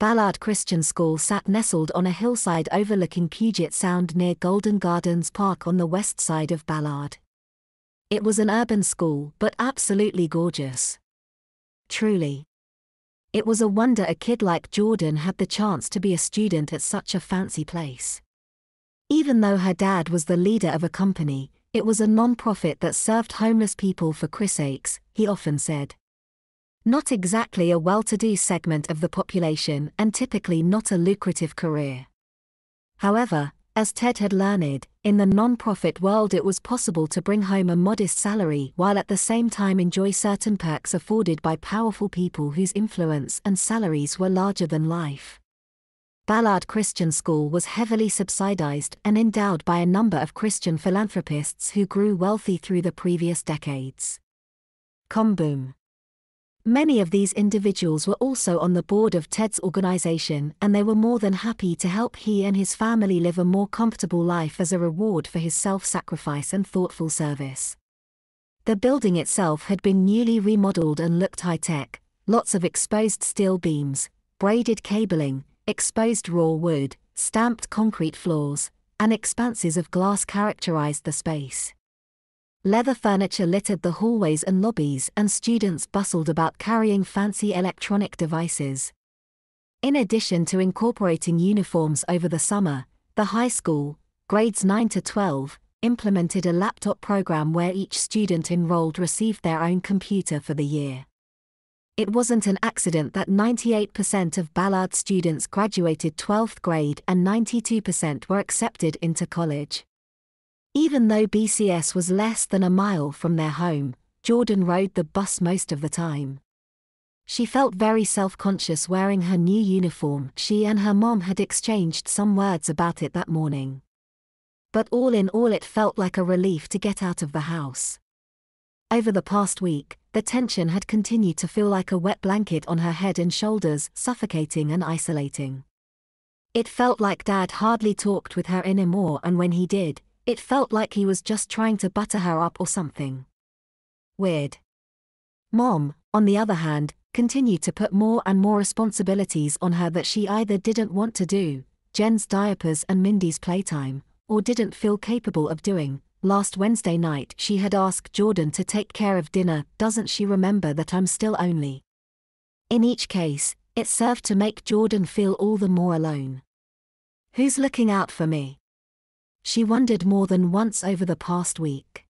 Ballard Christian School sat nestled on a hillside overlooking Puget Sound near Golden Gardens Park on the west side of Ballard. It was an urban school, but absolutely gorgeous. Truly. It was a wonder a kid like Jordan had the chance to be a student at such a fancy place. Even though her dad was the leader of a company, it was a non-profit that served homeless people for Chris sakes, he often said. Not exactly a well-to-do segment of the population and typically not a lucrative career. However, as Ted had learned, in the non-profit world it was possible to bring home a modest salary while at the same time enjoy certain perks afforded by powerful people whose influence and salaries were larger than life. Ballard Christian School was heavily subsidized and endowed by a number of Christian philanthropists who grew wealthy through the previous decades. Boom. Many of these individuals were also on the board of Ted's organization, and they were more than happy to help he and his family live a more comfortable life as a reward for his self-sacrifice and thoughtful service. The building itself had been newly remodeled and looked high-tech, lots of exposed steel beams, braided cabling, exposed raw wood, stamped concrete floors, and expanses of glass characterized the space. Leather furniture littered the hallways and lobbies, and students bustled about carrying fancy electronic devices. In addition to incorporating uniforms over the summer, the high school, grades 9 to 12, implemented a laptop program where each student enrolled received their own computer for the year. It wasn't an accident that 98% of Ballard students graduated 12th grade and 92% were accepted into college. Even though BCS was less than a mile from their home, Jordan rode the bus most of the time. She felt very self-conscious wearing her new uniform. She and her mom had exchanged some words about it that morning. But all in all, it felt like a relief to get out of the house. Over the past week, the tension had continued to feel like a wet blanket on her head and shoulders, suffocating and isolating. It felt like Dad hardly talked with her anymore, and when he did, it felt like he was just trying to butter her up or something. Weird. Mom, on the other hand, continued to put more and more responsibilities on her that she either didn't want to do, Jen's diapers and Mindy's playtime, or didn't feel capable of doing. Last Wednesday night she had asked Jordan to take care of dinner. Doesn't she remember that I'm still only? In each case, it served to make Jordan feel all the more alone. Who's looking out for me? She wondered more than once over the past week.